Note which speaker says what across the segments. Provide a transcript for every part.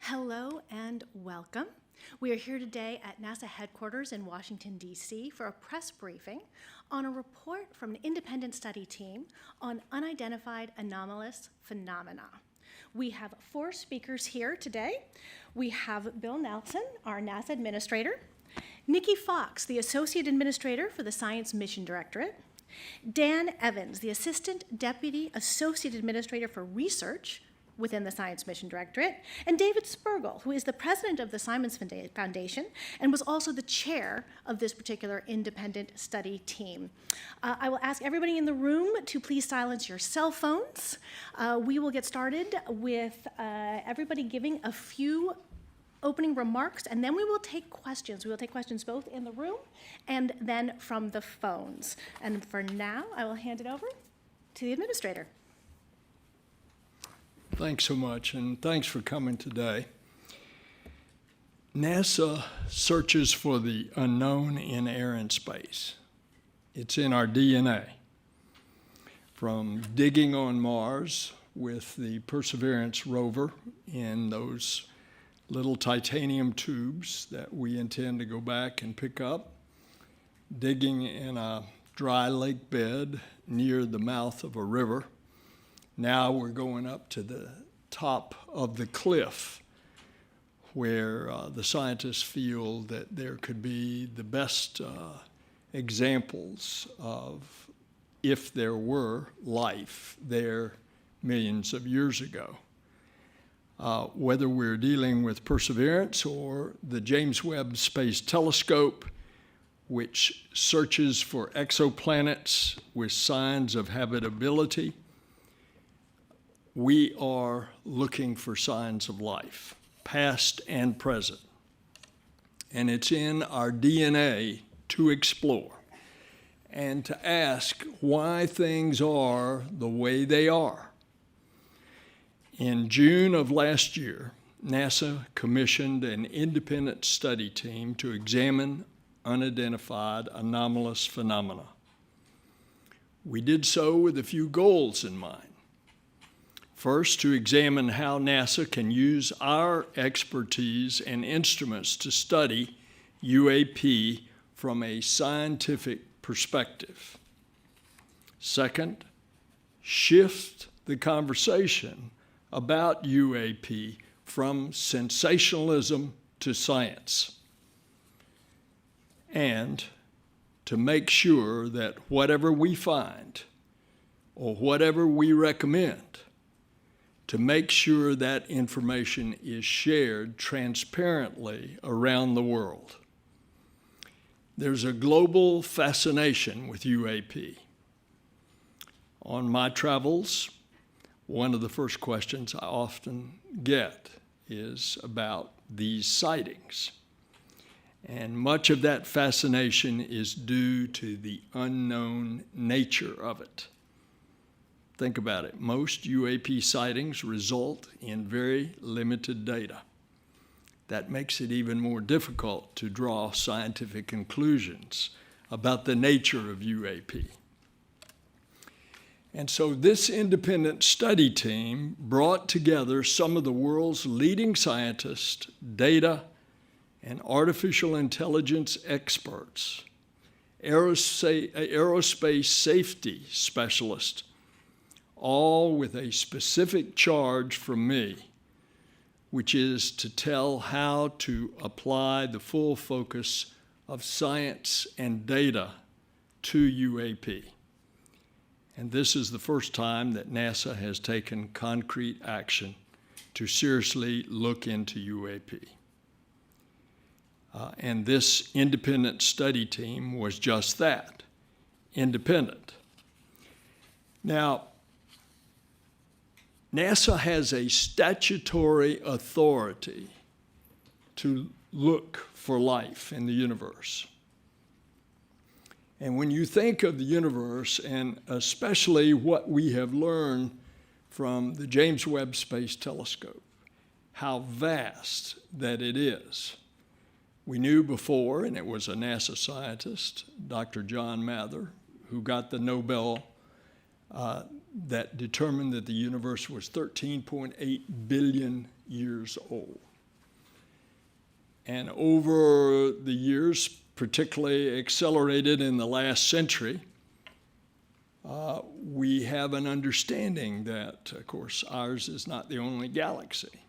Speaker 1: Hello and welcome. We are here today at NASA headquarters in Washington, D.C. for a press briefing on a report from an independent study team on unidentified anomalous phenomena. We have 4 speakers here today. We have Bill Nelson, our NASA administrator, Nicola Fox, the associate administrator for the Science Mission Directorate, Dan Evans, the assistant deputy associate administrator for research within the Science Mission Directorate, and David Spergel, who is the president of the Simons Foundation and was also the chair of this particular independent study team. I will ask everybody in the room to please silence your cell phones. We will get started with everybody giving a few opening remarks, and then we will take questions. We will take questions both in the room and then from the phones. And for now, I will hand it over to the administrator.
Speaker 2: Thanks so much, and thanks for coming today. NASA searches for the unknown in air and space. It's in our DNA. From digging on Mars with the Perseverance rover in those little titanium tubes that we intend to go back and pick up, digging in a dry lake bed near the mouth of a river. Now we're going up to the top of the cliff where the scientists feel that there could be the best examples of if there were life there millions of years ago. Whether we're dealing with Perseverance or the James Webb Space Telescope, which searches for exoplanets with signs of habitability, we are looking for signs of life, past and present. And it's in our DNA to explore and to ask why things are the way they are. In June of last year, NASA commissioned an independent study team to examine unidentified anomalous phenomena. We did so with a few goals in mind. First, to examine how NASA can use our expertise and instruments to study UAP from a scientific perspective. Second, shift the conversation about UAP from sensationalism to science. And to make sure that whatever we find or whatever we recommend, to make sure that information is shared transparently around the world. There's a global fascination with UAP. On my travels, one of the first questions I often get is about these sightings. And much of that fascination is due to the unknown nature of it. Think about it. Most UAP sightings result in very limited data. That makes it even more difficult to draw scientific conclusions about the nature of UAP. And so this independent study team brought together some of the world's leading scientists, data, and artificial intelligence experts, aerospace safety specialists, all with a specific charge from me, which is to tell how to apply the full focus of science and data to UAP. And this is the first time that NASA has taken concrete action to seriously look into UAP. And this independent study team was just that, independent. Now, NASA has a statutory authority to look for life in the universe. And when you think of the universe, and especially what we have learned from the James Webb Space Telescope, how vast that it is. We knew before, and it was a NASA scientist, Dr. John Mather, who got the Nobel that determined that the universe was 13.8 billion years old. And over the years, particularly accelerated in the last century, we have an understanding that, of course, ours is not the only galaxy.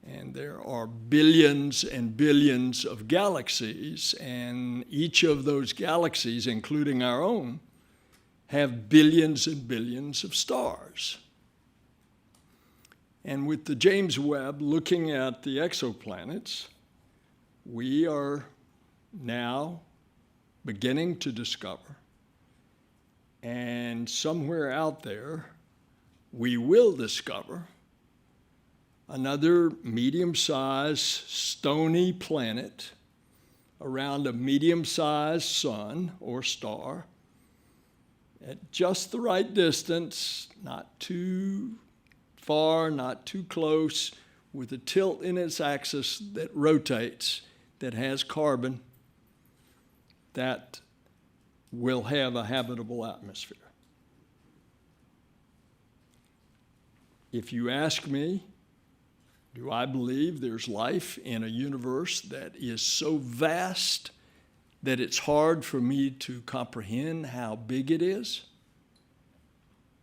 Speaker 2: And there are billions and billions of galaxies, and each of those galaxies, including our own, have billions and billions of stars. And with the James Webb looking at the exoplanets, we are now beginning to discover, and somewhere out there, we will discover another medium-sized stony planet around a medium-sized sun or star at just the right distance, not too far, not too close, with a tilt in its axis that rotates, that has carbon, that will have a habitable atmosphere. If you ask me, do I believe there's life in a universe that is so vast that it's hard for me to comprehend how big it is?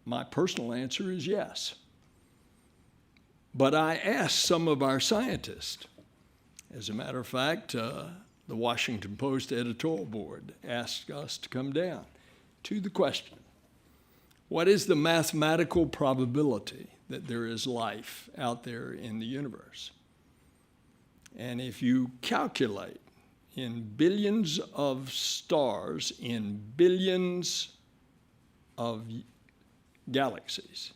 Speaker 2: My personal answer is yes. But I asked some of our scientists. As a matter of fact, the Washington Post editorial board asked us to come down to the question, what is the mathematical probability that there is life out there in the universe? And if you calculate in billions of stars, in billions of galaxies,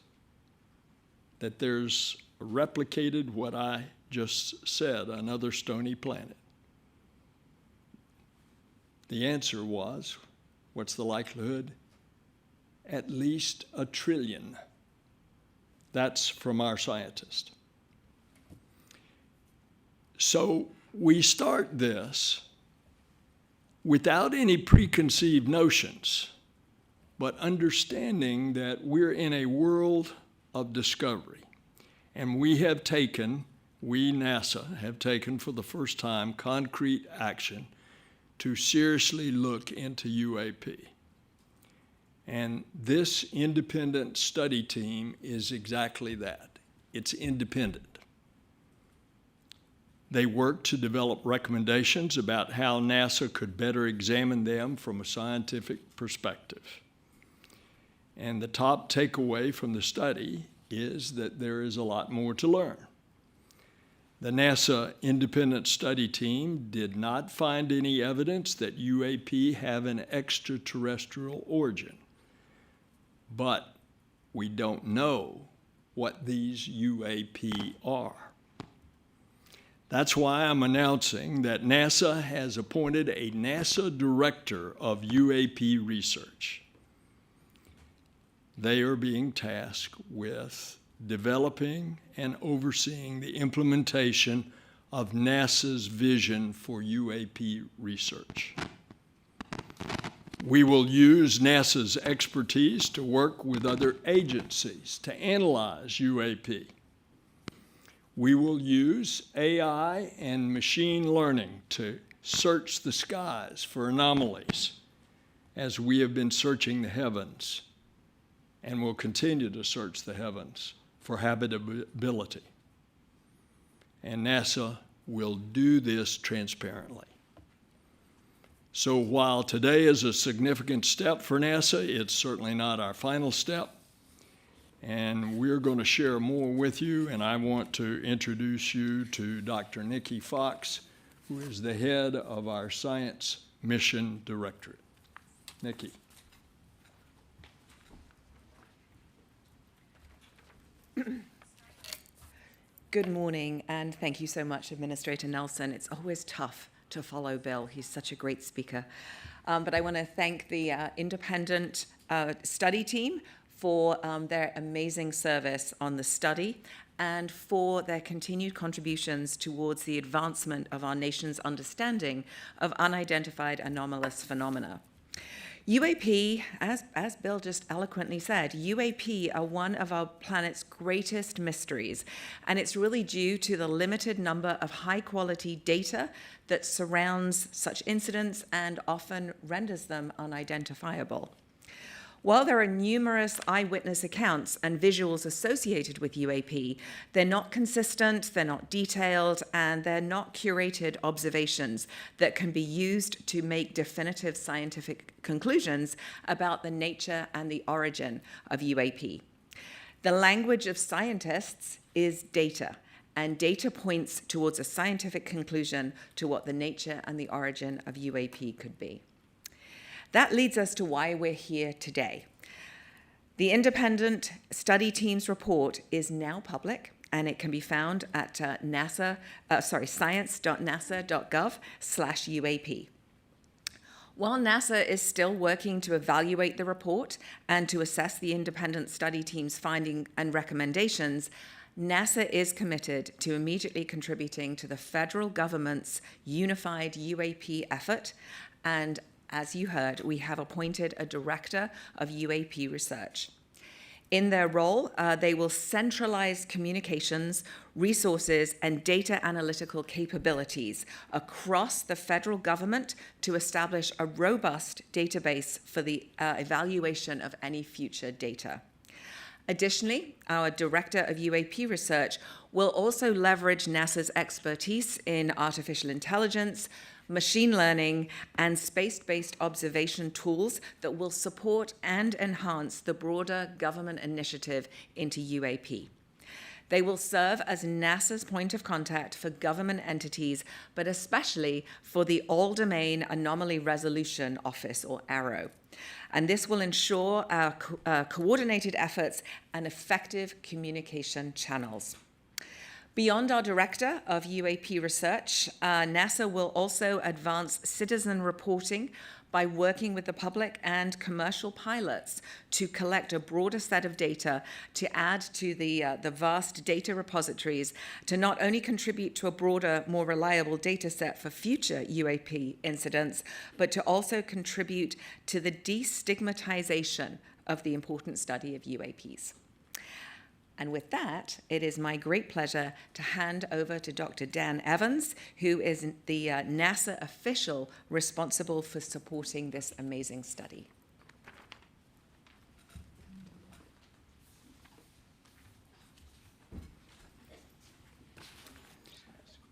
Speaker 2: that there's replicated what I just said, another stony planet. The answer was, what's the likelihood? At least 1 trillion. That's from our scientist. So we start this without any preconceived notions, but understanding that we're in a world of discovery. And we, NASA, have taken for the first time concrete action to seriously look into UAP. And this independent study team is exactly that. It's independent. They work to develop recommendations about how NASA could better examine them from a scientific perspective. And the top takeaway from the study is that there is a lot more to learn. The NASA independent study team did not find any evidence that UAP have an extraterrestrial origin. But we don't know what these UAP are. That's why I'm announcing that NASA has appointed a NASA Director of UAP Research. They are being tasked with developing and overseeing the implementation of NASA's vision for UAP research. We will use NASA's expertise to work with other agencies to analyze UAP. We will use AI and machine learning to search the skies for anomalies as we have been searching the heavens and will continue to search the heavens for habitability. And NASA will do this transparently. So while today is a significant step for NASA, it's certainly not our final step. And we're going to share more with you, and I want to introduce you to Dr. Nicola Fox, who is the head of our Science Mission Directorate. Nikki.
Speaker 3: Good morning, and thank you so much, Administrator Nelson. It's always tough to follow Bill. He's such a great speaker. But I want to thank the independent study team for their amazing service on the study and for their continued contributions towards the advancement of our nation's understanding of unidentified anomalous phenomena. UAP, as Bill just eloquently said, UAP are one of our planet's greatest mysteries, and it's really due to the limited number of high-quality data that surrounds such incidents and often renders them unidentifiable. While there are numerous eyewitness accounts and visuals associated with UAP, they're not consistent, they're not detailed, and they're not curated observations that can be used to make definitive scientific conclusions about the nature and the origin of UAP. The language of scientists is data, and data points towards a scientific conclusion to what the nature and the origin of UAP could be. That leads us to why we're here today. The independent study team's report is now public, and it can be found at science.nasa.gov/UAP. While NASA is still working to evaluate the report and to assess the independent study team's findings and recommendations, NASA is committed to immediately contributing to the federal government's unified UAP effort, and as you heard, we have appointed a director of UAP research. In their role, they will centralize communications, resources, and data analytical capabilities across the federal government to establish a robust database for the evaluation of any future data. Additionally, our Director of UAP Research will also leverage NASA's expertise in artificial intelligence, machine learning, and space-based observation tools that will support and enhance the broader government initiative into UAP. They will serve as NASA's point of contact for government entities, but especially for the All-Domain Anomaly Resolution Office, or AARO. And this will ensure our coordinated efforts and effective communication channels. Beyond our Director of UAP Research, NASA will also advance citizen reporting by working with the public and commercial pilots to collect a broader set of data to add to the vast data repositories to not only contribute to a broader, more reliable data set for future UAP incidents, but to also contribute to the destigmatization of the important study of UAPs. And with that, it is my great pleasure to hand over to Dr. Dan Evans, who is the NASA official responsible for supporting this amazing study.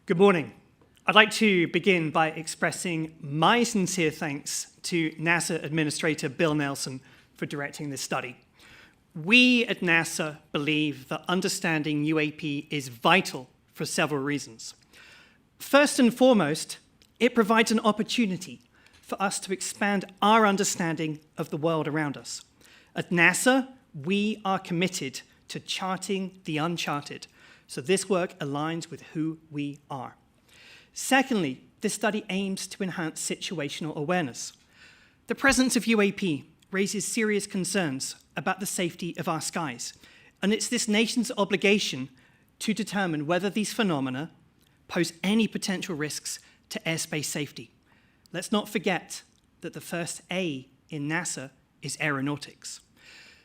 Speaker 4: Good morning. I'd like to begin by expressing my sincere thanks to NASA Administrator Bill Nelson for directing this study. We at NASA believe that understanding UAP is vital for several reasons. First and foremost, it provides an opportunity for us to expand our understanding of the world around us. At NASA, we are committed to charting the uncharted, so this work aligns with who we are. Secondly, this study aims to enhance situational awareness. The presence of UAP raises serious concerns about the safety of our skies, and it's this nation's obligation to determine whether these phenomena pose any potential risks to airspace safety. Let's not forget that the first A in NASA is aeronautics.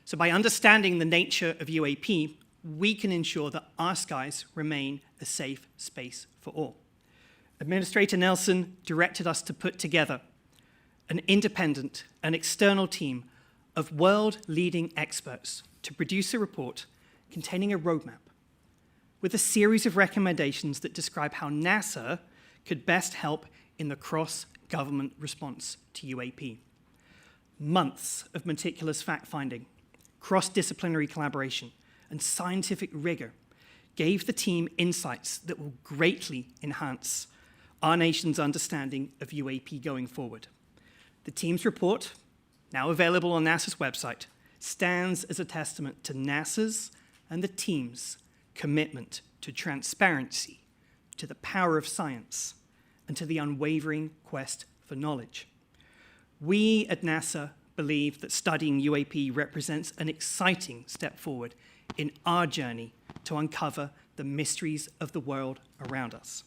Speaker 4: So by understanding the nature of UAP, we can ensure that our skies remain a safe space for all. Administrator Nelson directed us to put together an independent and external team of world-leading experts to produce a report containing a roadmap with a series of recommendations that describe how NASA could best help in the cross-government response to UAP. Months of meticulous fact-finding, cross-disciplinary collaboration, and scientific rigor gave the team insights that will greatly enhance our nation's understanding of UAP going forward. The team's report, now available on NASA's website, stands as a testament to NASA's and the team's commitment to transparency, to the power of science, and to the unwavering quest for knowledge. We at NASA believe that studying UAP represents an exciting step forward in our journey to uncover the mysteries of the world around us.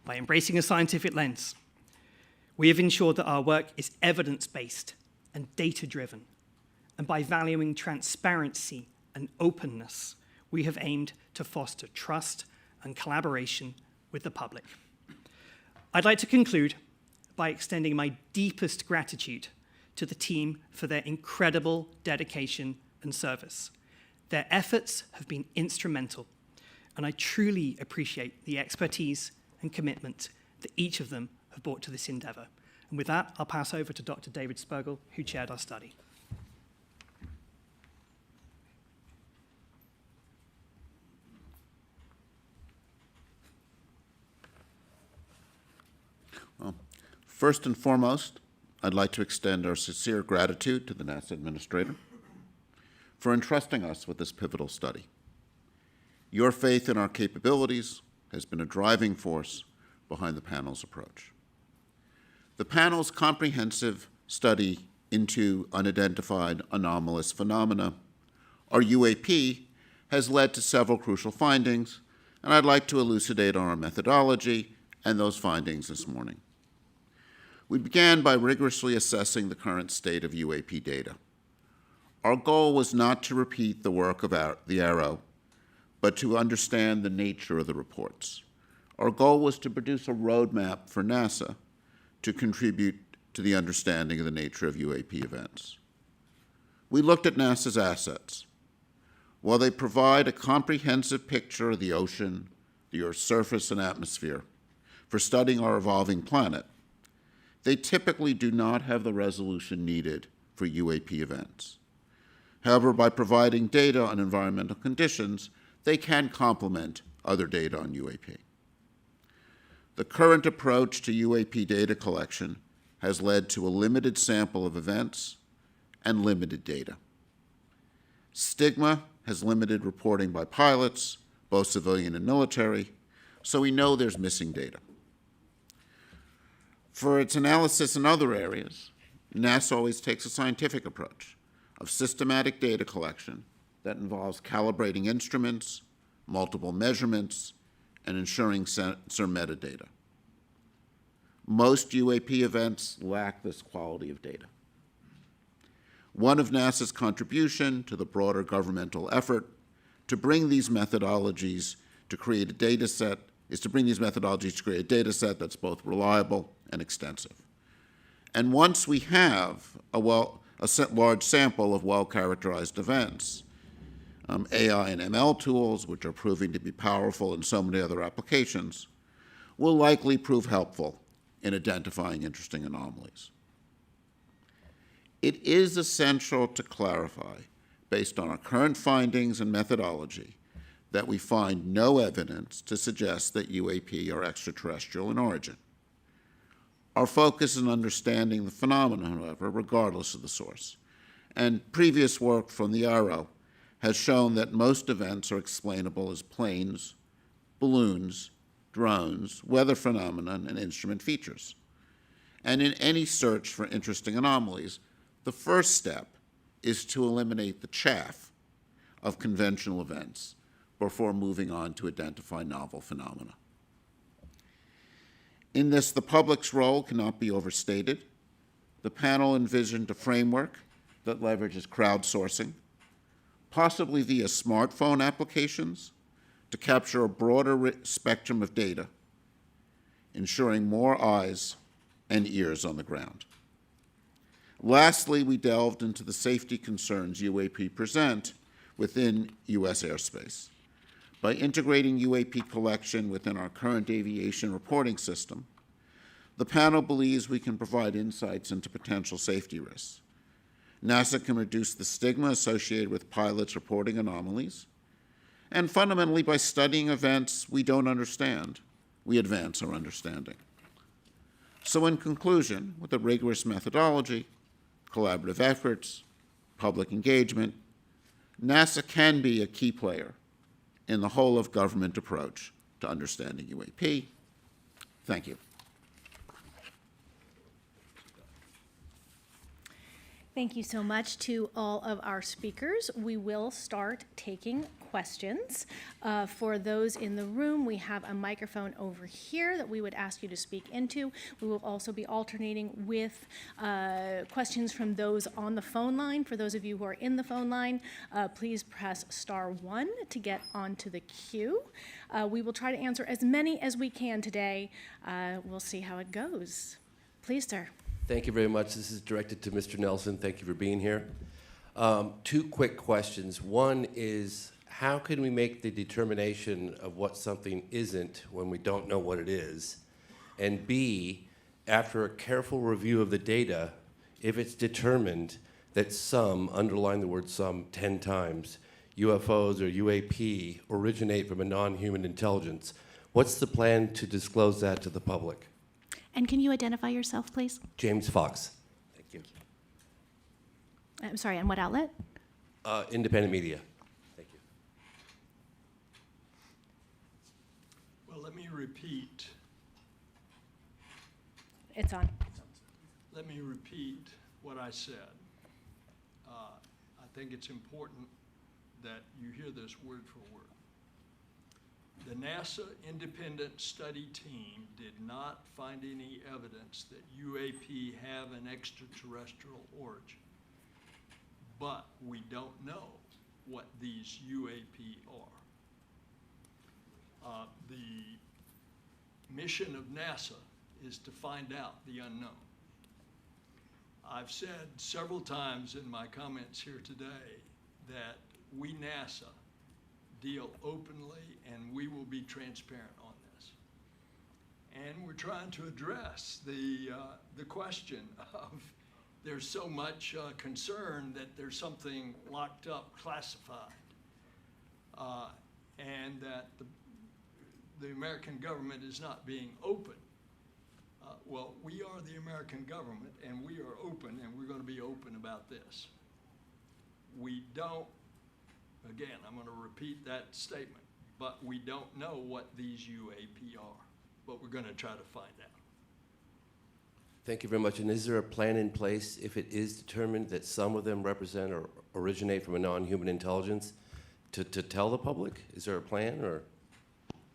Speaker 4: By embracing a scientific lens, we have ensured that our work is evidence-based and data-driven. And by valuing transparency and openness, we have aimed to foster trust and collaboration with the public. I'd like to conclude by extending my deepest gratitude to the team for their incredible dedication and service. Their efforts have been instrumental, and I truly appreciate the expertise and commitment that each of them have brought to this endeavor. And with that, I'll pass over to Dr. David Spergel, who chaired our study.
Speaker 5: First and foremost, I'd like to extend our sincere gratitude to the NASA Administrator for entrusting us with this pivotal study. Your faith in our capabilities has been a driving force behind the panel's approach. The panel's comprehensive study into unidentified anomalous phenomena, or UAP, has led to several crucial findings, and I'd like to elucidate on our methodology and those findings this morning. We began by rigorously assessing the current state of UAP data. Our goal was not to repeat the work of the Arrow, but to understand the nature of the reports. Our goal was to produce a roadmap for NASA to contribute to the understanding of the nature of UAP events. We looked at NASA's assets. While they provide a comprehensive picture of the ocean, the Earth's surface and atmosphere for studying our evolving planet, they typically do not have the resolution needed for UAP events. However, by providing data on environmental conditions, they can complement other data on UAP. The current approach to UAP data collection has led to a limited sample of events and limited data. Stigma has limited reporting by pilots, both civilian and military, so we know there's missing data. For its analysis in other areas, NASA always takes a scientific approach of systematic data collection that involves calibrating instruments, multiple measurements, and ensuring sensor metadata. Most UAP events lack this quality of data. One of NASA's contribution to the broader governmental effort to bring these methodologies to create a data set that's both reliable and extensive. And once we have a large sample of well-characterized events, AI and ML tools, which are proving to be powerful in so many other applications, will likely prove helpful in identifying interesting anomalies. It is essential to clarify, based on our current findings and methodology, that we find no evidence to suggest that UAP are extraterrestrial in origin. Our focus is on understanding the phenomenon, however, regardless of the source. And previous work from the Arrow has shown that most events are explainable as planes, balloons, drones, weather phenomena, and instrument features. And in any search for interesting anomalies, the first step is to eliminate the chaff of conventional events before moving on to identify novel phenomena. In this, the public's role cannot be overstated. The panel envisioned a framework that leverages crowdsourcing, possibly via smartphone applications, to capture a broader spectrum of data, ensuring more eyes and ears on the ground. Lastly, we delved into the safety concerns UAP present within U.S. airspace. By integrating UAP collection within our current aviation reporting system, the panel believes we can provide insights into potential safety risks. NASA can reduce the stigma associated with pilots reporting anomalies, and fundamentally, by studying events we don't understand, we advance our understanding. So in conclusion, with a rigorous methodology, collaborative efforts, public engagement, NASA can be a key player in the whole of government approach to understanding UAP. Thank you.
Speaker 1: Thank you so much to all of our speakers. We will start taking questions. For those in the room, we have a microphone over here that we would ask you to speak into. We will also be alternating with questions from those on the phone line. For those of you who are in the phone line, please press *1 to get onto the queue. We will try to answer as many as we can today. We'll see how it goes. Please, sir.
Speaker 6: Thank you very much. This is directed to Mr. Nelson. Thank you for being here. 2 quick questions. One is, how can we make the determination of what something isn't when we don't know what it is? And B, after a careful review of the data, if it's determined that some, underline the word some 10 times, UFOs or UAP originate from a non-human intelligence, what's the plan to disclose that to the public?
Speaker 1: And can you identify yourself, please?
Speaker 6: James Fox. Thank you.
Speaker 1: I'm sorry, and what outlet?
Speaker 6: Independent media. Thank you.
Speaker 2: Well, let me repeat.
Speaker 1: It's on.
Speaker 2: Let me repeat what I said. I think it's important that you hear this word for word. The NASA independent study team did not find any evidence that UAP have an extraterrestrial origin. But we don't know what these UAP are. The mission of NASA is to find out the unknown. I've said several times in my comments here today that we, NASA, deal openly and we will be transparent on this. And we're trying to address the question of there's so much concern that there's something locked up, classified, and that the American government is not being open. Well, we are the American government, and we are open, and we're going to be open about this. We don't, again, I'm going to repeat that statement, but we don't know what these UAP are, but we're going to try to find out.
Speaker 6: Thank you very much. And is there a plan in place if it is determined that some of them represent or originate from a non-human intelligence to tell the public? Is there a plan, or?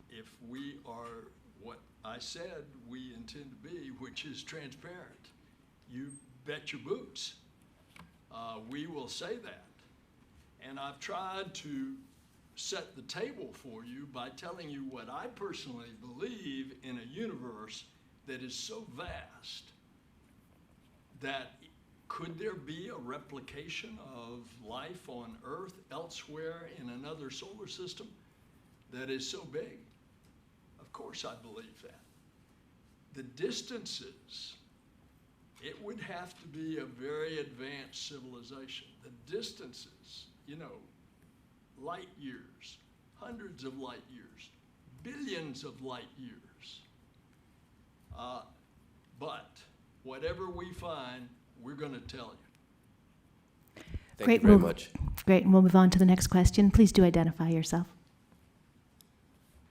Speaker 2: If we are what I said we intend to be, which is transparent, you bet your boots. We will say that. And I've tried to set the table for you by telling you what I personally believe in a universe that is so vast that could there be a replication of life on Earth elsewhere in another solar system that is so big? Of course I believe that. The distances, it would have to be a very advanced civilization. The distances, you know, light years, hundreds of light years, billions of light years. But whatever we find, we're going to tell you.
Speaker 6: Thank you very much.
Speaker 1: Great, and we'll move on to the next question. Please do identify yourself.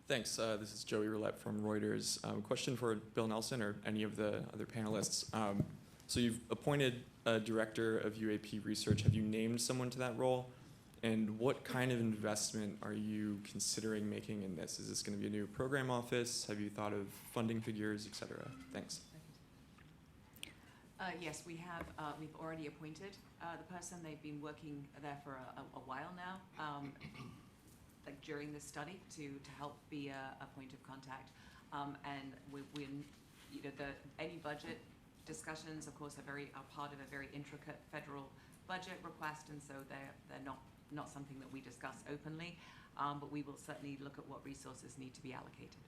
Speaker 7: Thanks. This is Joey Roulette from Reuters. Question for Bill Nelson or any of the other panelists. So you've appointed a director of UAP research. Have you named someone to that role? And what kind of investment are you considering making in this? Is this going to be a new program office? Have you thought of funding figures, et cetera? Thanks.
Speaker 3: Yes, we have. We've already appointed the person. They've been working there for a while now, like during this study, to help be a point of contact. And we you know, any budget discussions, of course, are part of a very intricate federal budget request, and so they're not something that we discuss openly. But we will certainly look at what resources need to be allocated.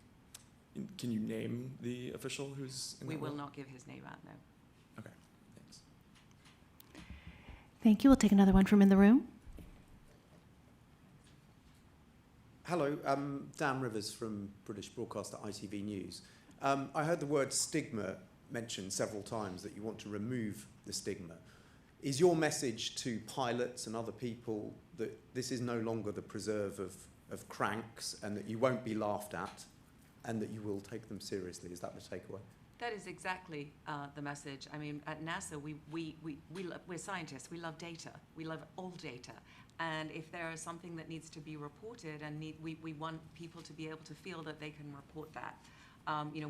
Speaker 7: Can you name the official who's in
Speaker 3: We
Speaker 7: that
Speaker 3: will
Speaker 7: role?
Speaker 3: not give his name out, no.
Speaker 7: Okay, thanks.
Speaker 1: Thank you. We'll take another one from in the room.
Speaker 8: Hello, Dan Rivers from British broadcaster ITV News. I heard the word stigma mentioned several times, that you want to remove the stigma. Is your message to pilots and other people that this is no longer the preserve of cranks, and that you won't be laughed at, and that you will take them seriously? Is that the takeaway?
Speaker 3: That is exactly the message. I mean, at NASA, we're scientists. We love data. We love all data. And if there is something that needs to be reported, and we want people to be able to feel that they can report that.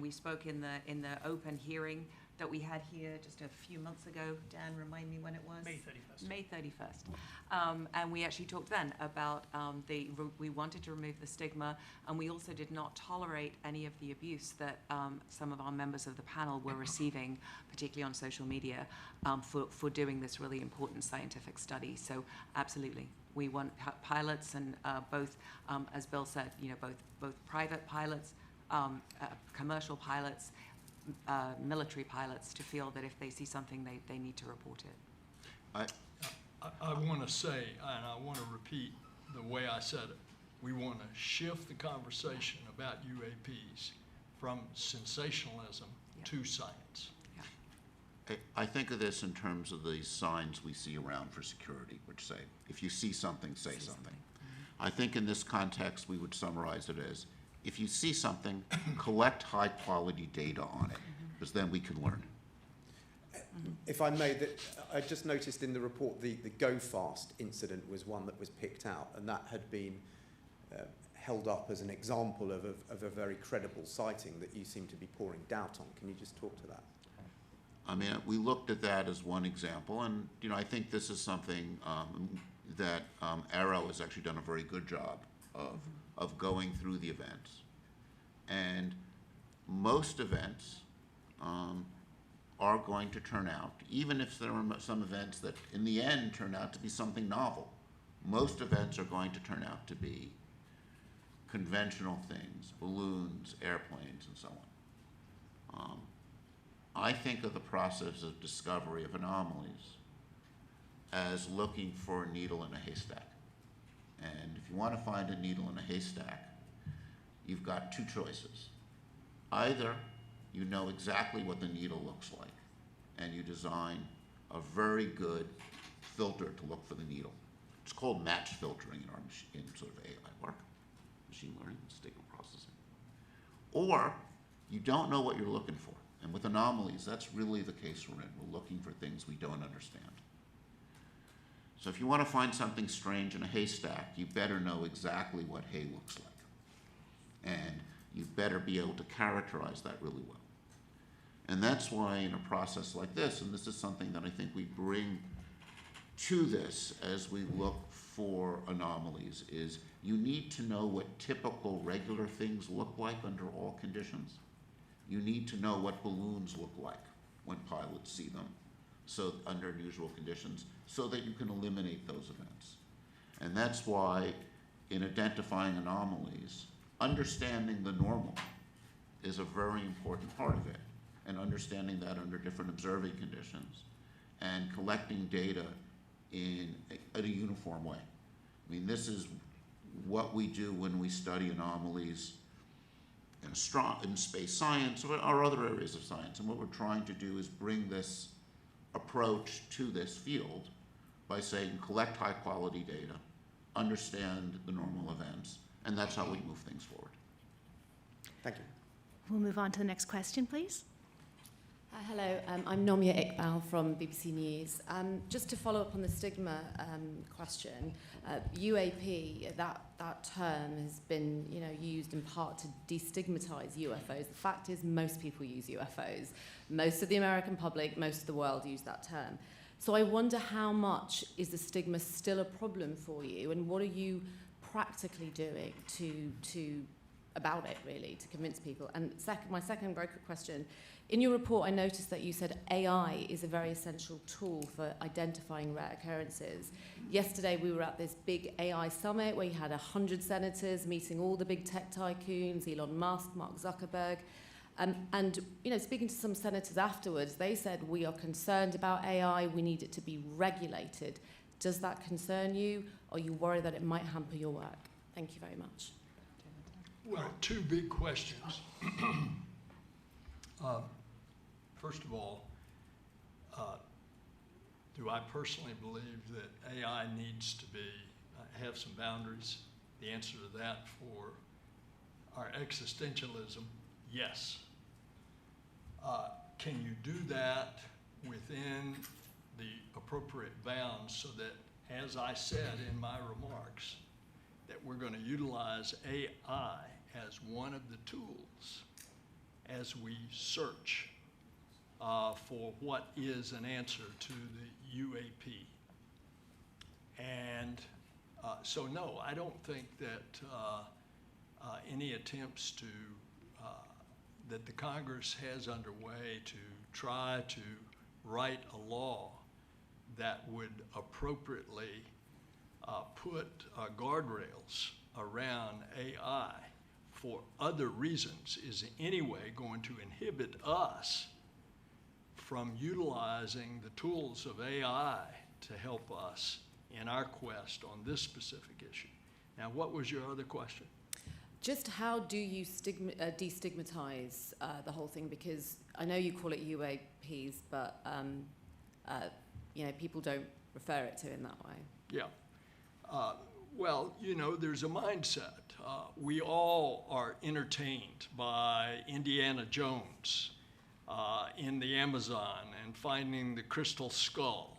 Speaker 3: We spoke in the open hearing that we had here just a few months ago. Dan, remind me when it was?
Speaker 4: May 31st.
Speaker 3: May 31st. And we actually talked then about we wanted to remove the stigma, and we also did not tolerate any of the abuse that some of our members of the panel were receiving, particularly on social media, for doing this really important scientific study. So absolutely, we want pilots, and both, as Bill said, both private pilots, commercial pilots, military pilots, to feel that if they see something, they need to report it.
Speaker 2: I want to say, and I want to repeat the way I said it, we want to shift the conversation about UAPs from sensationalism to science.
Speaker 5: I think of this in terms of the signs we see around for security, which say, if you see something, say something. I think in this context, we would summarize it as, if you see something, collect high-quality data on it, because then we can learn.
Speaker 8: If I may, I just noticed in the report the Go Fast incident was one that was picked out, and that had been held up as an example of a very credible sighting that you seem to be pouring doubt on. Can you just talk to that?
Speaker 5: I mean, we looked at that as one example, and I think this is something that Arrow has actually done a very good job of going through the events. And most events are going to turn out, even if there are some events that in the end turn out to be something novel, most events are going to turn out to be conventional things, balloons, airplanes, and so on. I think of the process of discovery of anomalies as looking for a needle in a haystack. And if you want to find a needle in a haystack, you've got two choices. Either you know exactly what the needle looks like, and you design a very good filter to look for the needle. It's called match filtering in sort of AI work, machine learning, signal processing. Or you don't know what you're looking for. And with anomalies, that's really the case we're in. We're looking for things we don't understand. So if you want to find something strange in a haystack, you better know exactly what hay looks like. And you better be able to characterize that really well. And that's why in a process like this, and this is something that I think we bring to this as we look for anomalies, is you need to know what typical regular things look like under all conditions. You need to know what balloons look like when pilots see them, so under unusual conditions, so that you can eliminate those events. And that's why in identifying anomalies, understanding the normal is a very important part of it, and understanding that under different observing conditions, and collecting data in a uniform way. I mean, this is what we do when we study anomalies in space science or other areas of science. And what we're trying to do is bring this approach to this field by saying, collect high quality data, understand the normal events, and that's how we move things forward.
Speaker 8: Thank you.
Speaker 1: We'll move on to the next question, please.
Speaker 9: Hello, I'm Nomia Iqbal from BBC News. Just to follow up on the stigma question, UAP, that term has been used in part to destigmatize UFOs. The fact is most people use UFOs. Most of the American public, most of the world use that term. So I wonder how much is the stigma still a problem for you, and what are you practically doing about it, really, to convince people? And my second very quick question. In your report, I noticed that you said AI is a very essential tool for identifying rare occurrences. Yesterday, we were at this big AI summit where you had 100 senators meeting all the big tech tycoons, Elon Musk, Mark Zuckerberg. And speaking to some senators afterwards, they said, we are concerned about AI, we need it to be regulated. Does that concern you? Or are you worried that it might hamper your work? Thank you very much.
Speaker 2: Well, two big questions. First of all, do I personally believe that AI needs to have some boundaries? The answer to that for our existentialism, yes. Can you do that within the appropriate bounds so that as I said in my remarks, that we're going to utilize AI as one of the tools as we search for what is an answer to the UAP. And so no, I don't think that any attempts to, that the Congress has underway to try to write a law that would appropriately put guardrails around AI for other reasons is in any way going to inhibit us from utilizing the tools of AI to help us in our quest on this specific issue. Now, what was your other question?
Speaker 9: Just how do you destigmatize the whole thing? Because I know you call it UAPs, but you know, people don't refer it to in that way.
Speaker 2: Yeah. Well, you know, there's a mindset. We all are entertained by Indiana Jones in the Amazon and finding the crystal skull.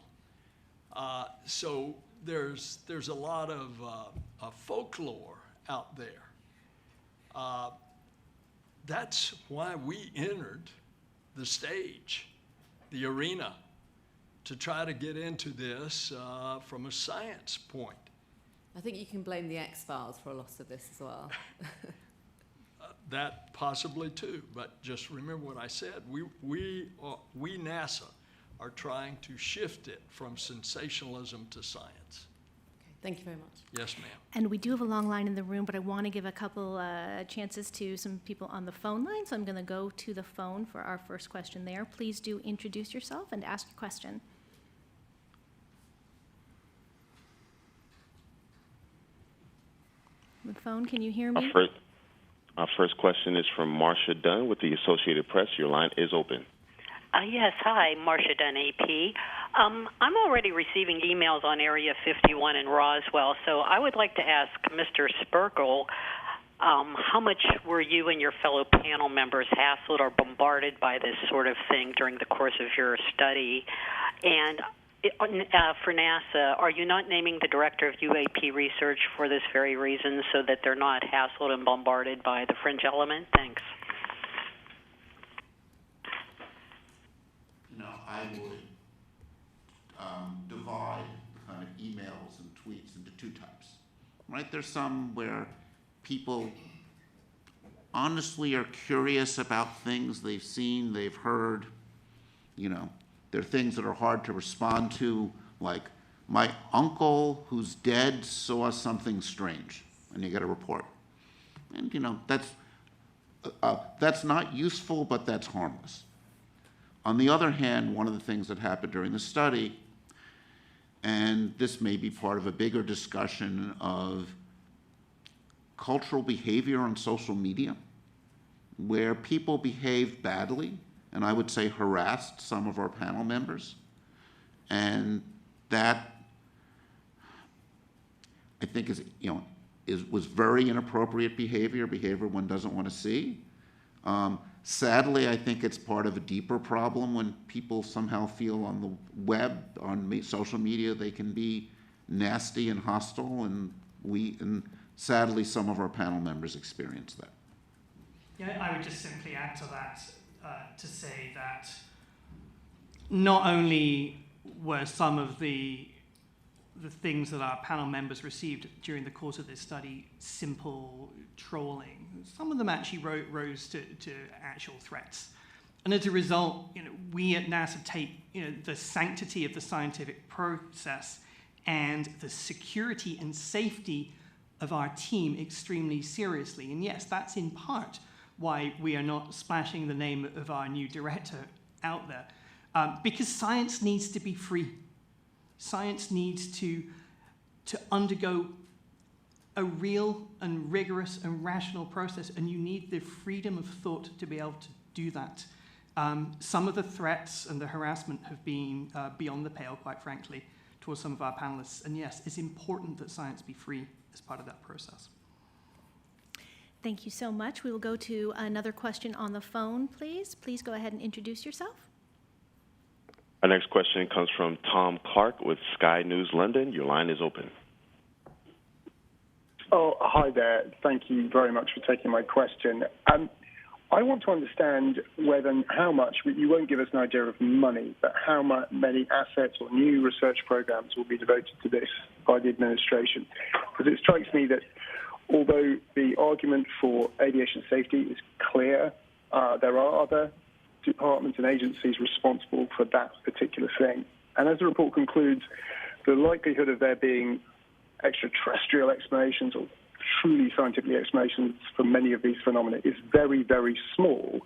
Speaker 2: So there's a lot of folklore out there. That's why we entered the stage, the arena, to try to get into this from a science point.
Speaker 9: I think you can blame the X-Files for a lot of this as well.
Speaker 2: That possibly too, but just remember what I said. We NASA are trying to shift it from sensationalism to science.
Speaker 9: Okay, thank you very much.
Speaker 2: Yes, ma'am.
Speaker 1: And we do have a long line in the room, but I want to give a couple chances to some people on the phone line, so I'm going to go to the phone for our first question there. Please do introduce yourself and ask your question. The phone, can you hear me?
Speaker 10: Our first question is from Marcia Dunn with the Associated Press. Your line is open.
Speaker 11: Yes, hi, Marcia Dunn, AP. I'm already receiving emails on Area 51 in Roswell, so I would like to ask Mr. Spergel, how much were you and your fellow panel members hassled or bombarded by this sort of thing during the course of your study? And for NASA, are you not naming the director of UAP research for this very reason, so that they're not hassled and bombarded by the fringe element? Thanks.
Speaker 5: You know, I would divide kind of emails and tweets into two types, right? There's some where people honestly are curious about things they've seen, they've heard, you know. There are things that are hard to respond to, like, my uncle who's dead saw something strange, and you get a report. And, you know, that's not useful, but that's harmless. On the other hand, one of the things that happened during the study, and this may be part of a bigger discussion of cultural behavior on social media, where people behave badly, and I would say harassed some of our panel members. And that, I think, was very inappropriate behavior one doesn't want to see. Sadly, I think it's part of a deeper problem when people somehow feel on the web, on social media, they can be nasty and hostile, and sadly, some of our panel members experience that.
Speaker 4: Yeah, I would just simply add to that to say that not only were some of the things that our panel members received during the course of this study simple trolling, some of them actually rose to actual threats. And as a result, you know, we at NASA take, you know, the sanctity of the scientific process and the security and safety of our team extremely seriously. And yes, that's in part why we are not splashing the name of our new director out there, because science needs to be free. Science needs to undergo a real and rigorous and rational process, and you need the freedom of thought to be able to do that. Some of the threats and the harassment have been beyond the pale, quite frankly, towards some of our panelists. And yes, it's important that science be free as part of that process.
Speaker 1: Thank you so much. We will go to another question on the phone, please. Please go ahead and introduce yourself.
Speaker 10: Our next question comes from Tom Clark with Sky News London. Your line is open.
Speaker 12: Oh, hi there. Thank you very much for taking my question. I want to understand how much, you won't give us an idea of money, but how many assets or new research programs will be devoted to this by the administration. Because it strikes me that although the argument for aviation safety is clear, there are other departments and agencies responsible for that particular thing. And as the report concludes, the likelihood of there being extraterrestrial explanations or truly scientific explanations for many of these phenomena is very, very small.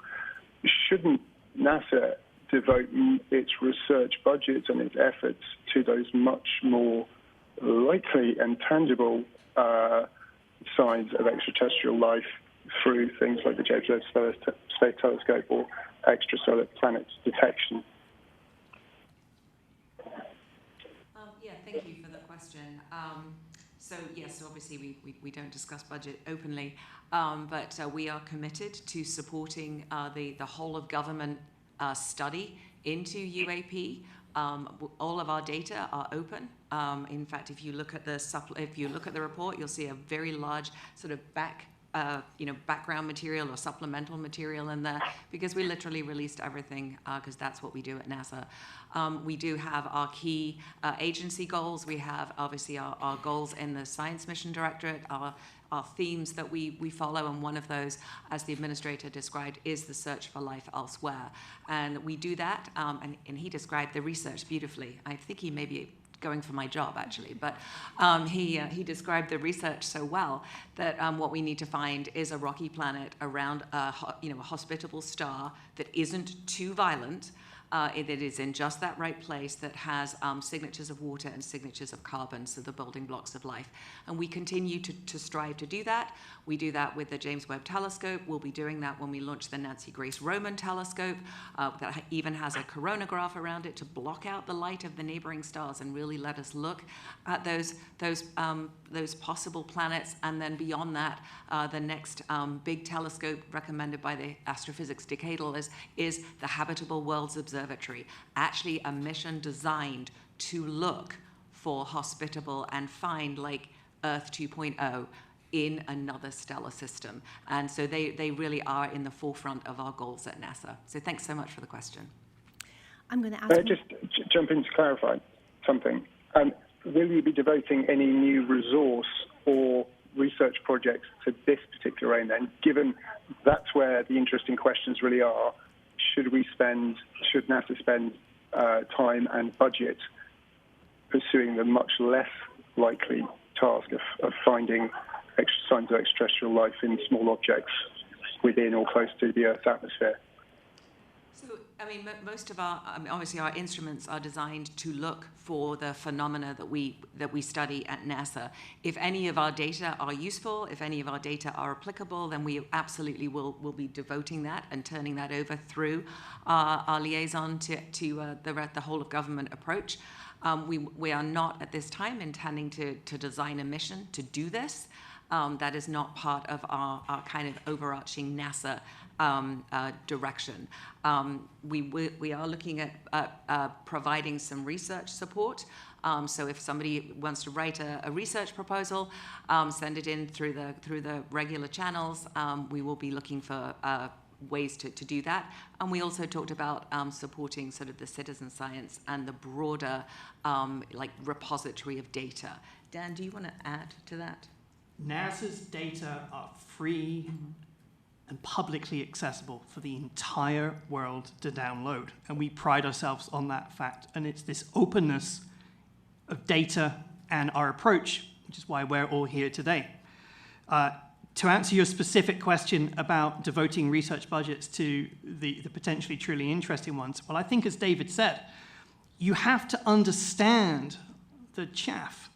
Speaker 12: Shouldn't NASA devote its research budgets and its efforts to those much more likely and tangible signs of extraterrestrial life through things like the James Webb Space Telescope or extrasolar planets detection?
Speaker 3: Thank you for the question. So yes, obviously we don't discuss budget openly, but we are committed to supporting the whole of government study into UAP. All of our data are open. In fact, if you look at the report, you'll see a very large sort of background material or supplemental material in there, because we literally released everything, because that's what we do at NASA. We do have our key agency goals. We have obviously our goals in the Science Mission Directorate, our themes that we follow, and one of those, as the administrator described, is the search for life elsewhere. And we do that, and he described the research beautifully. I think he may be going for my job, actually, but he described the research so well that what we need to find is a rocky planet around a hospitable star that isn't too violent, that is in just that right place, that has signatures of water and signatures of carbon, so the building blocks of life. And we continue to strive to do that. We do that with the James Webb Telescope. We'll be doing that when we launch the Nancy Grace Roman Telescope, that even has a coronagraph around it to block out the light of the neighboring stars and really let us look at those possible planets. And then beyond that, the next big telescope recommended by the Astrophysics Decadal is the Habitable Worlds Observatory, actually a mission designed to look for hospitable and find like Earth 2.0 in another stellar system. And so they really are in the forefront of our goals at NASA. So thanks so much for the question.
Speaker 1: I'm going to ask...
Speaker 12: Just jump in to clarify something. Will you be devoting any new resource or research projects to this particular aim then, given that's where the interesting questions really are? Should NASA spend time and budget pursuing the much less likely task of finding signs of extraterrestrial life in small objects within or close to the Earth's atmosphere?
Speaker 3: So, most of obviously our instruments are designed to look for the phenomena that we study at NASA. If any of our data are useful, if any of our data are applicable, then we absolutely will be devoting that and turning that over through our liaison to the whole of government approach. We are not at this time intending to design a mission to do this. That is not part of our kind of overarching NASA direction. We are looking at providing some research support. So if somebody wants to write a research proposal, send it in through the regular channels. We will be looking for ways to do that. And we also talked about supporting sort of the citizen science and the broader repository of data. Dan, do you want to add to that?
Speaker 4: NASA's data are free and publicly accessible for the entire world to download. And we pride ourselves on that fact. And it's this openness of data and our approach, which is why we're all here today. To answer your specific question about devoting research budgets to the potentially truly interesting ones, well, I think as David said, you have to understand the chaff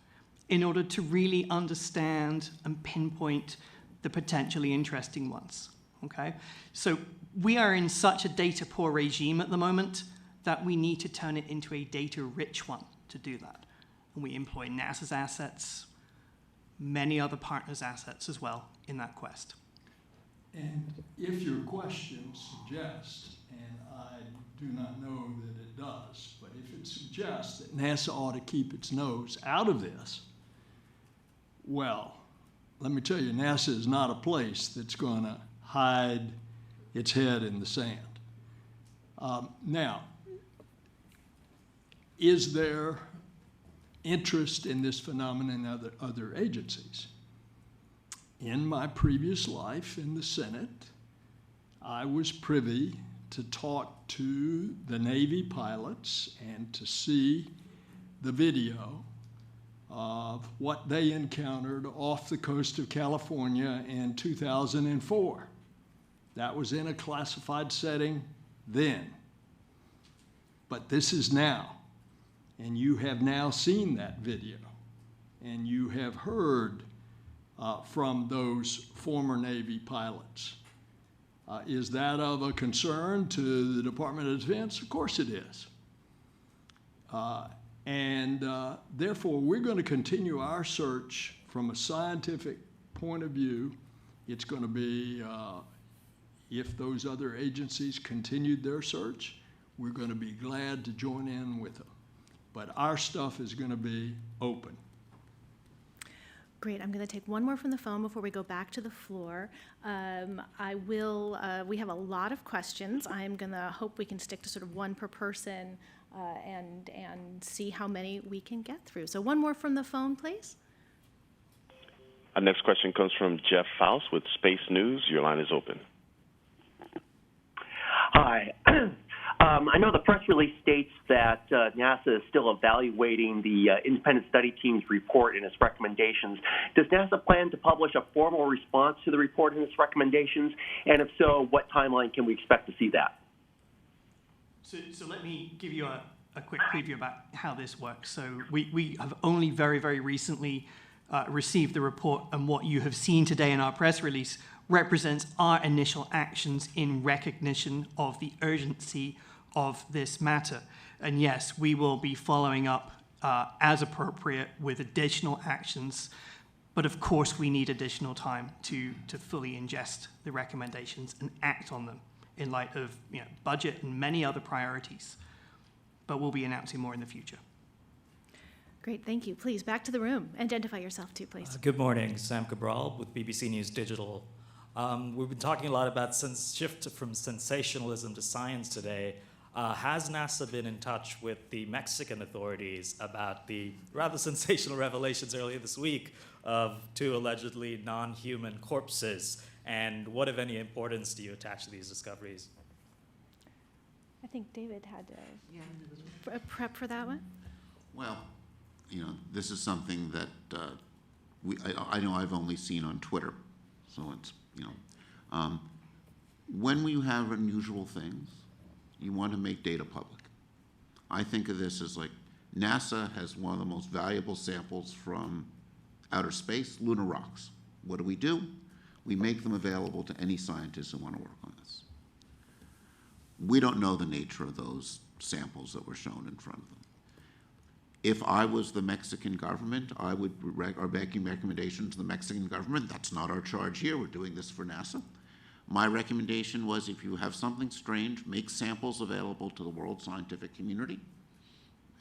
Speaker 4: in order to really understand and pinpoint the potentially interesting ones, okay? So we are in such a data-poor regime at the moment that we need to turn it into a data-rich one to do that. And we employ NASA's assets, many other partners' assets as well in that quest.
Speaker 2: And if your question suggests, and I do not know that it does. But if it suggests that NASA ought to keep its nose out of this, well, let me tell you, NASA is not a place that's going to hide its head in the sand. Now, is there interest in this phenomenon in other agencies? In my previous life in the Senate, I was privy to talk to the Navy pilots and to see the video of what they encountered off the coast of California in 2004. That was in a classified setting then. But this is now, and you have now seen that video, and you have heard from those former Navy pilots. Is that of a concern to the Department of Defense? Of course it is. Therefore, we're going to continue our search from a scientific point of view. It's going to be, if those other agencies continued their search, we're going to be glad to join in with them. But our stuff is going to be open.
Speaker 1: Great. I'm going to take one more from the phone before we go back to the floor. We have a lot of questions. I'm going to hope we can stick to sort of one per person and see how many we can get through. So one more from the phone, please.
Speaker 10: Our next question comes from Jeff Faust with Space News. Your line is open.
Speaker 13: Hi. I know the press release states that NASA is still evaluating the independent study team's report and its recommendations. Does NASA plan to publish a formal response to the report and its recommendations? And if so, what timeline can we expect to see that?
Speaker 4: So let me give you a quick preview about how this works. So we have only very, very recently received the report, and what you have seen today in our press release represents our initial actions in recognition of the urgency of this matter. And yes, we will be following up as appropriate with additional actions, but of course we need additional time to fully ingest the recommendations and act on them in light of budget and many other priorities. But we'll be announcing more in the future.
Speaker 1: Great, thank you. Please, back to the room. Identify yourself too, please.
Speaker 14: Good morning, Sam Cabral with BBC News Digital. We've been talking a lot about shift from sensationalism to science today. Has NASA been in touch with the Mexican authorities about the rather sensational revelations earlier this week of 2 allegedly non-human corpses? And what, if any, importance do you attach to these discoveries?
Speaker 1: I think David had a prep for that one.
Speaker 5: Well, this is something that I know I've only seen on Twitter, so it's when we have unusual things, you want to make data public. I think of this as like NASA has one of the most valuable samples from outer space, lunar rocks. What do? We make them available to any scientists who want to work on this. We don't know the nature of those samples that were shown in front of them. If I was the Mexican government, I would are making recommendations to the Mexican government. That's not our charge here. We're doing this for NASA. My recommendation was, if you have something strange, make samples available to the world scientific community,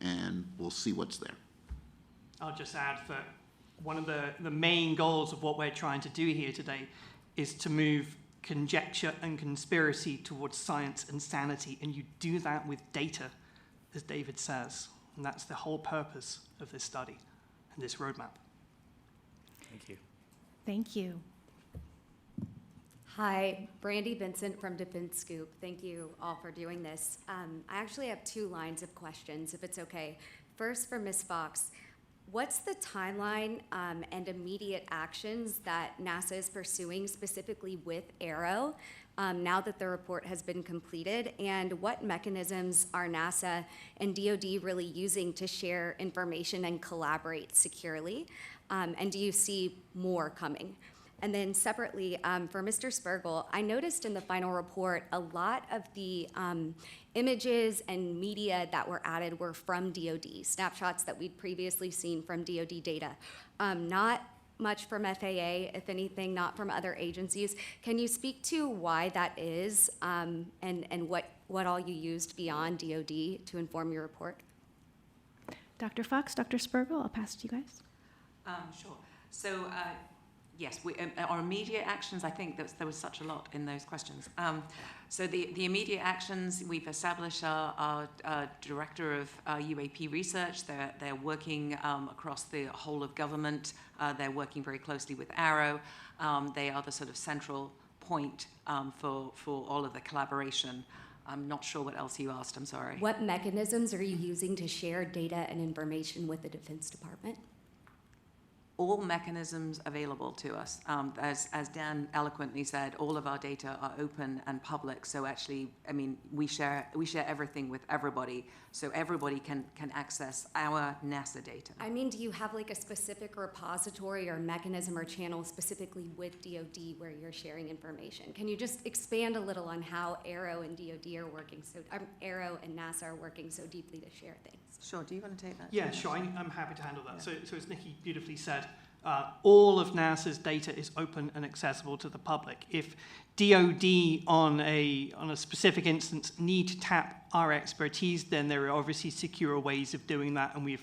Speaker 5: and we'll see what's there.
Speaker 4: I'll just add that one of the main goals of what we're trying to do here today is to move conjecture and conspiracy towards science and sanity, and you do that with data, as David says. And that's the whole purpose of this study and this roadmap.
Speaker 14: Thank you.
Speaker 1: Thank you.
Speaker 15: Hi, Brandy Vincent from Defense Scoop. Thank you all for doing this. I actually have 2 lines of questions, if it's okay. First, for Ms. Fox, what's the timeline and immediate actions that NASA is pursuing specifically with ARROW now that the report has been completed? And what mechanisms are NASA and DoD really using to share information and collaborate securely? And do you see more coming? And then separately, for Mr. Spergel, I noticed in the final report a lot of the images and media that were added were from DoD, snapshots that we'd previously seen from DoD data, not much from FAA, if anything, not from other agencies. Can you speak to why that is, and what all you used beyond DoD to inform your report?
Speaker 1: Dr. Fox, Dr. Spergel, I'll pass it to you guys.
Speaker 3: Sure. So, yes, our immediate actions, I think there was such a lot in those questions. So the immediate actions, we've established our director of UAP research. They're working across the whole of government. They're working very closely with Arrow. They are the sort of central point for all of the collaboration. I'm not sure what else you asked, I'm sorry.
Speaker 15: What mechanisms are you using to share data and information with the Defense Department?
Speaker 3: All mechanisms available to us. As Dan eloquently said, all of our data are open and public. So actually, I mean, we share everything with everybody, so everybody can access our NASA data.
Speaker 15: I mean, do you have like a specific repository or mechanism or channel specifically with DoD where you're sharing information? Can you just expand a little on how Arrow and DoD are working Arrow and NASA are working so deeply to share things?
Speaker 3: Sure. Do you want to take that?
Speaker 4: Yeah, sure. I'm happy to handle that. Yeah. So as Nikki beautifully said, all of NASA's data is open and accessible to the public. If DoD on a specific instance need to tap our expertise, then there are obviously secure ways of doing that, and we've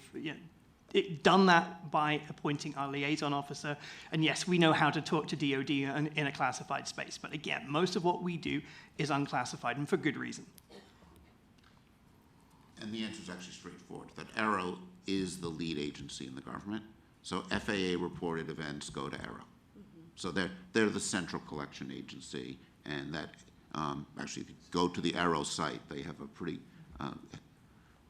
Speaker 4: done that by appointing our liaison officer. And yes, we know how to talk to DoD in a classified space. But again, most of what we do is unclassified, and for good reason.
Speaker 5: And the answer is actually straightforward, that Arrow is the lead agency in the government. So FAA reported events go to Arrow. Mm-hmm. So they're the central collection agency, and that actually, if you go to the Arrow site, they have a pretty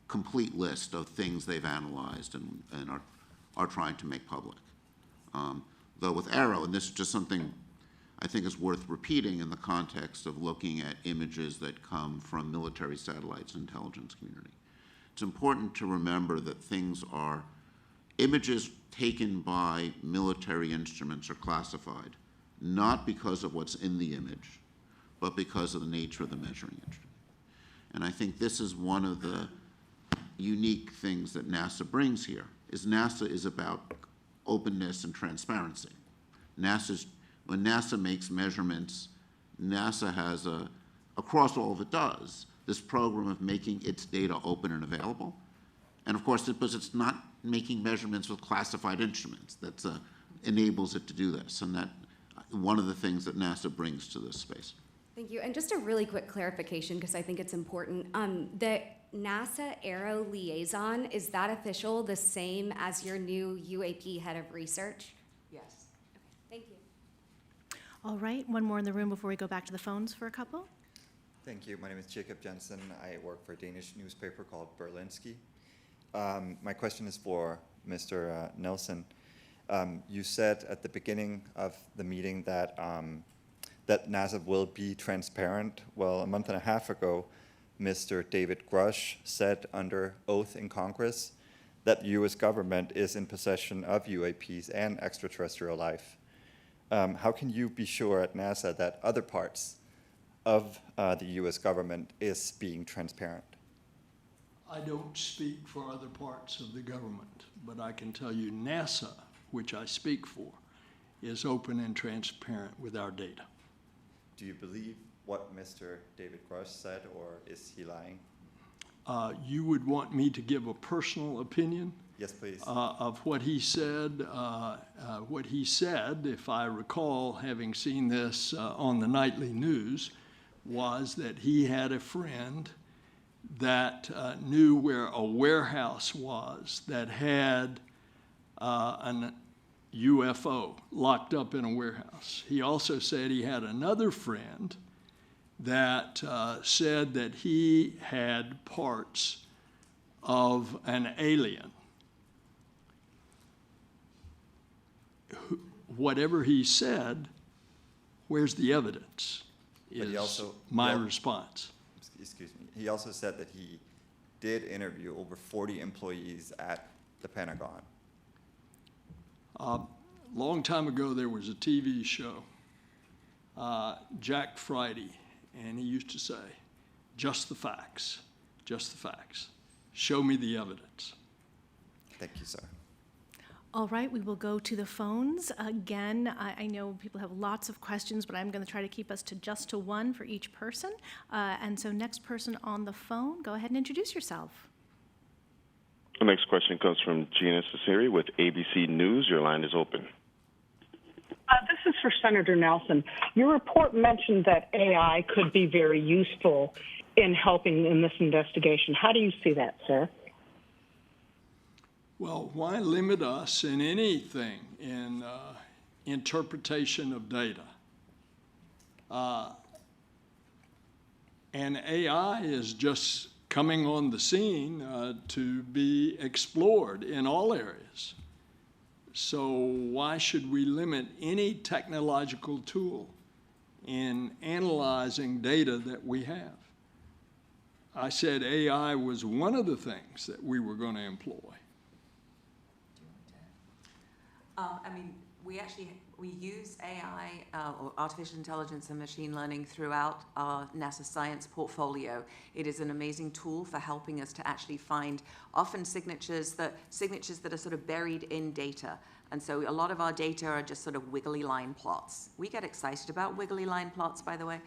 Speaker 5: complete list of things they've analyzed and are trying to make public. Though with Arrow, and this is just something I think is worth repeating in the context of looking at images that come from military satellites and intelligence community. It's important to remember that images taken by military instruments are classified, not because of what's in the image, but because of the nature of the measuring instrument. And I think this is one of the unique things that NASA brings here, is NASA is about openness and transparency. When NASA makes measurements, NASA has across all of it does, this program of making its data open and available. And of course, because it's not making measurements with classified instruments, that enables it to do this. And that one of the things that NASA brings to this space.
Speaker 15: Thank you. And just a really quick clarification, because I think it's important. The NASA Aero liaison, is that official the same as your new UAP head of research?
Speaker 3: Yes.
Speaker 15: Okay. Thank you.
Speaker 1: All right, one more in the room before we go back to the phones for a couple.
Speaker 16: Thank you. My name is Jacob Jensen. I work for a Danish newspaper called Berlingske. My question is for Mr. Nelson. You said at the beginning of the meeting that that NASA will be transparent. Well, a month and a half ago, Mr. David Grush said under oath in Congress that the U.S. government is in possession of UAPs and extraterrestrial life. How can you be sure at NASA that other parts of the U.S. government is being transparent?
Speaker 2: I don't speak for other parts of the government, but I can tell you NASA, which I speak for, is open and transparent with our data.
Speaker 16: Do you believe what Mr. David Grush said, or is he lying?
Speaker 2: You would want me to give a personal opinion?
Speaker 16: Yes, please.
Speaker 2: Of what he said. What he said, if I recall having seen this on the nightly news, was that he had a friend that knew where a warehouse was that had an UFO locked up in a warehouse. He also said he had another friend that said that he had parts of an alien. Whatever he said, where's the evidence? Is my response.
Speaker 16: Excuse me. He also said that he did interview over 40 employees at the Pentagon.
Speaker 2: Long time ago, there was a TV show, Jack Friday, and he used to say, just the facts, just the facts. Show me the evidence.
Speaker 16: Thank you, sir.
Speaker 1: All right, we will go to the phones. Again, I know people have lots of questions, but I'm going to try to keep us to just to one for each person. And so next person on the phone, go ahead and introduce yourself.
Speaker 10: The next question comes from Gina Cesari with ABC News. Your line is open.
Speaker 17: This is for Senator Nelson. Your report mentioned that AI could be very useful in helping in this investigation. How do you see that, sir?
Speaker 2: Well, why limit us in anything in interpretation of data? And AI is just coming on the scene to be explored in all areas. So why should we limit any technological tool in analyzing data that we have? I said AI was one of the things that we were going to employ.
Speaker 3: We use AI, or artificial intelligence and machine learning throughout our NASA science portfolio. It is an amazing tool for helping us to actually find often signatures that are sort of buried in data. And so a lot of our data are just sort of wiggly line plots. We get excited about wiggly line plots, by the way.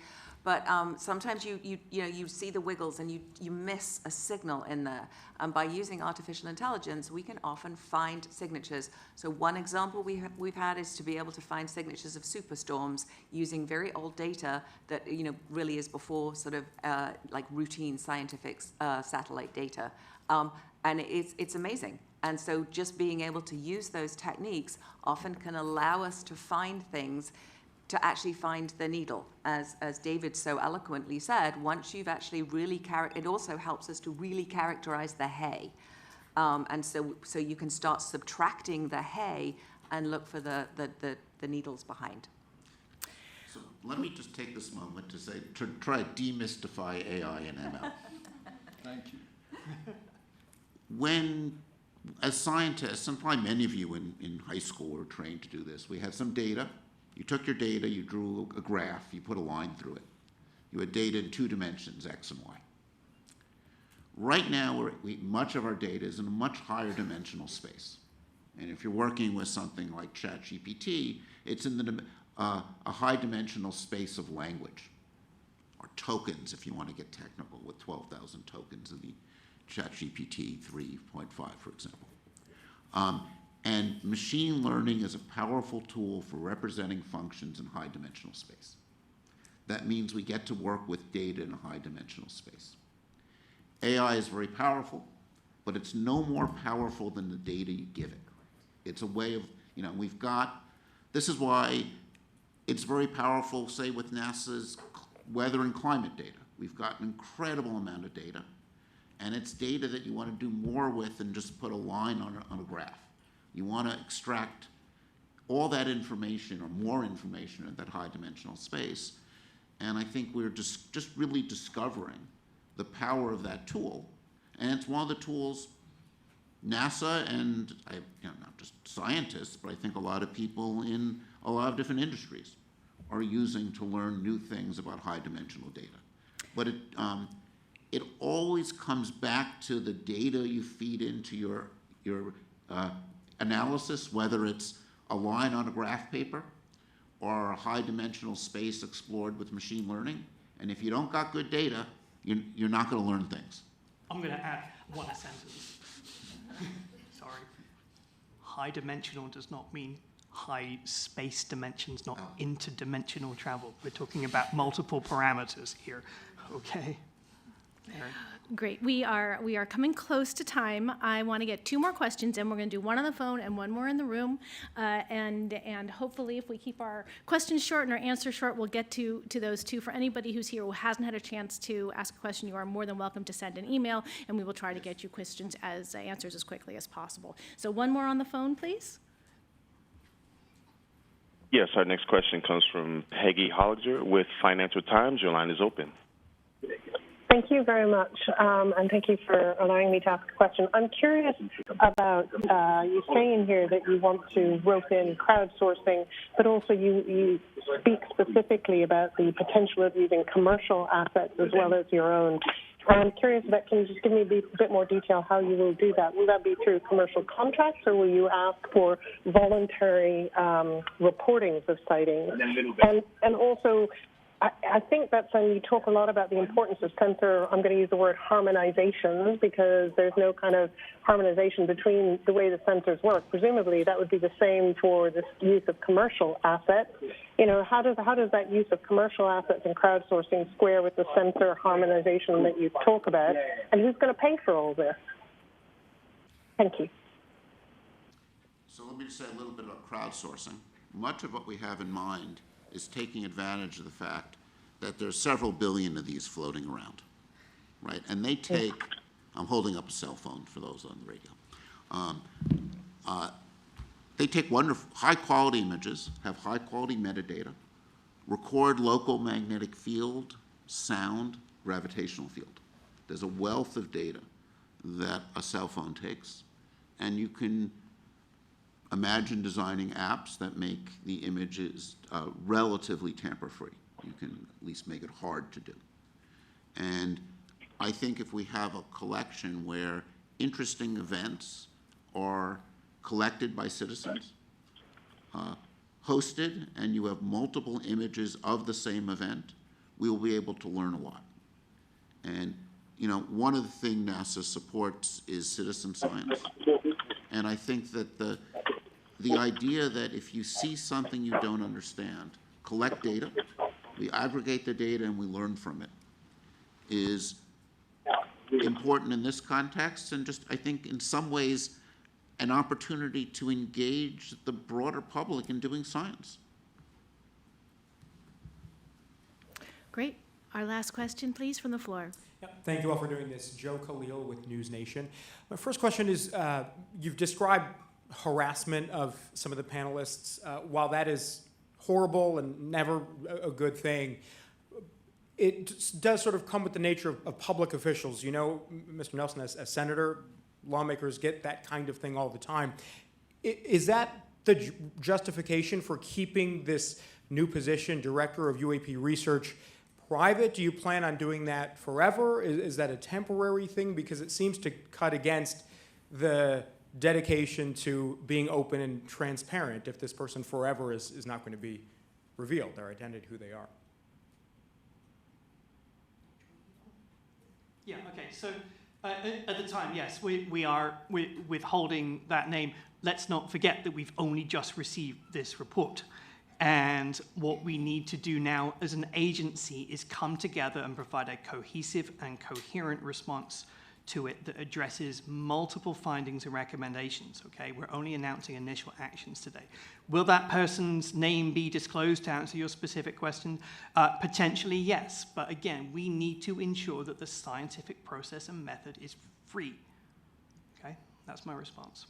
Speaker 3: But sometimes you see the wiggles and you miss a signal in there. And by using artificial intelligence, we can often find signatures. So one example we've had is to be able to find signatures of superstorms using very old data that really is before sort of like routine scientific satellite data. And it's amazing. And so just being able to use those techniques often can allow us to find things, to actually find the needle. As David so eloquently said, once you've actually really it also helps us to really characterize the hay. And so you can start subtracting the hay and look for the needles behind.
Speaker 5: So let me just take this moment to try to demystify AI and ML.
Speaker 2: Thank you.
Speaker 5: When, as scientists, and probably many of you in high school were trained to do this, we had some data. You took your data, you drew a graph, you put a line through it. You had data in 2 dimensions, X and Y. Right now, much of our data is in a much higher dimensional space. And if you're working with something like ChatGPT, it's in a high dimensional space of language, or tokens, if you want to get technical, with 12,000 tokens in the ChatGPT 3.5, for example. And machine learning is a powerful tool for representing functions in high dimensional space. That means we get to work with data in a high dimensional space. AI is very powerful, but it's no more powerful than the data you give it. It's a way of, this is why it's very powerful, say, with NASA's weather and climate data. We've got an incredible amount of data, and it's data that you want to do more with than just put a line on a graph. You want to extract all that information or more information in that high dimensional space. And I think we're just really discovering the power of that tool. And it's one of the tools NASA and not just scientists, but I think a lot of people in a lot of different industries are using to learn new things about high dimensional data. But it always comes back to the data you feed into your analysis, whether it's a line on a graph paper or a high dimensional space explored with machine learning. And if you don't got good data, you're not going to learn things.
Speaker 4: I'm going to add one sentence. Sorry. High dimensional does not mean high space dimensions, not interdimensional travel. We're talking about multiple parameters here. Okay. Erin.
Speaker 1: Great. We are coming close to time. I want to get 2 more questions in. We're going to do one on the phone and one more in the room. And hopefully, if we keep our questions short and our answers short, we'll get to those 2. For anybody who's here who hasn't had a chance to ask a question, you are more than welcome to send an email, and we will try to get you questions answers as quickly as possible. So one more on the phone, please.
Speaker 10: Yes, our next question comes from Peggy Holliger with Financial Times. Your line is open.
Speaker 18: Thank you very much, and thank you for allowing me to ask a question. I'm curious about you saying here that you want to rope in crowdsourcing, but also you speak specifically about the potential of using commercial assets as well as your own. I'm curious about, can you just give me a bit more detail how you will do that? Will that be through commercial contracts, or will you ask for voluntary reportings of sightings? And also, I think that you talk a lot about the importance of sensor, I'm going to use the word harmonization, because there's no kind of harmonization between the way the sensors work. Presumably, that would be the same for the use of commercial assets. You know, how does that use of commercial assets and crowdsourcing square with the sensor harmonization that you talk about? And who's going to pay for all this? Thank you.
Speaker 5: So let me just say a little bit about crowdsourcing. Much of what we have in mind is taking advantage of the fact that there's several billion of these floating around, right? And they take, I'm holding up a cell phone for those on the radio. They take wonderful, high-quality images, have high-quality metadata, record local magnetic field, sound, gravitational field. There's a wealth of data that a cell phone takes, and you can imagine designing apps that make the images relatively tamper-free. You can at least make it hard to do. And I think if we have a collection where interesting events are collected by citizens, hosted, and you have multiple images of the same event, we will be able to learn a lot. And you know, one of the things NASA supports is citizen science. And I think that the idea that if you see something you don't understand, collect data, we aggregate the data and we learn from it, is important in this context, and just, I think, in some ways, an opportunity to engage the broader public in doing science.
Speaker 1: Great. Our last question, please, from the floor.
Speaker 19: Yep. Thank you all for doing this. Joe Khalil with News Nation. My first question is, you've described harassment of some of the panelists. While that is horrible and never a good thing, it does sort of come with the nature of public officials. You know, Mr. Nelson, as senator, lawmakers get that kind of thing all the time. Is that the justification for keeping this new position, Director of UAP Research, private? Do you plan on doing that forever? Is that a temporary thing? Because it seems to cut against the dedication to being open and transparent if this person forever is not going to be revealed, their identity, who they are.
Speaker 4: Yeah, okay, so at the time, yes, we are withholding that name. Let's not forget that we've only just received this report. And what we need to do now as an agency is come together and provide a cohesive and coherent response to it that addresses multiple findings and recommendations, okay? We're only announcing initial actions today. Will that person's name be disclosed, to answer your specific question? Potentially, yes. But again, we need to ensure that the scientific process and method is free, okay? That's my response.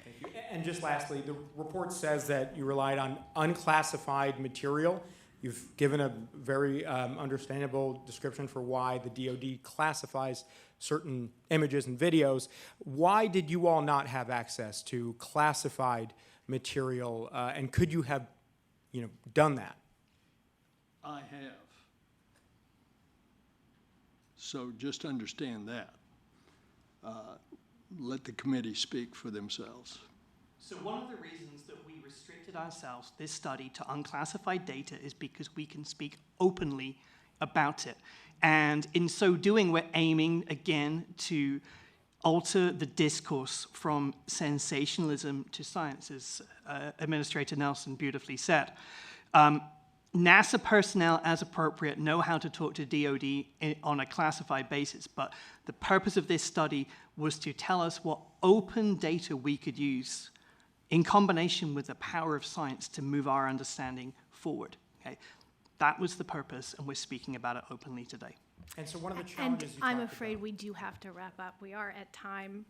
Speaker 19: Thank you. And just lastly, the report says that you relied on unclassified material. You've given a very understandable description for why the DoD classifies certain images and videos. Why did you all not have access to classified material, and could you have, done that?
Speaker 2: I have. So just understand that. Let the committee speak for themselves.
Speaker 4: So one of the reasons that we restricted ourselves, this study, to unclassified data is because we can speak openly about it. And in so doing, we're aiming, again, to alter the discourse from sensationalism to science, as Administrator Nelson beautifully said. NASA personnel, as appropriate, know how to talk to DoD on a classified basis, but the purpose of this study was to tell us what open data we could use in combination with the power of science to move our understanding forward. Okay? That was the purpose, and we're speaking about it openly today.
Speaker 19: And so one of the
Speaker 1: And
Speaker 19: challenges you
Speaker 1: I'm
Speaker 19: talked
Speaker 1: afraid
Speaker 19: about-
Speaker 1: we do have to wrap up. We are at time.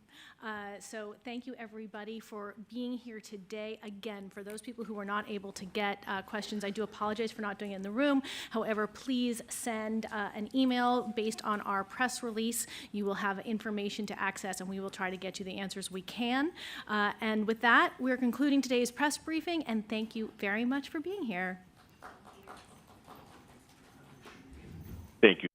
Speaker 1: So thank you, everybody, for being here today. Again, for those people who were not able to get questions, I do apologize for not doing it in the room. However, please send an email based on our press release. You will have information to access, and we will try to get you the answers we can. And with that, we're concluding today's press briefing, and thank you very much for being here.
Speaker 10: Thank you.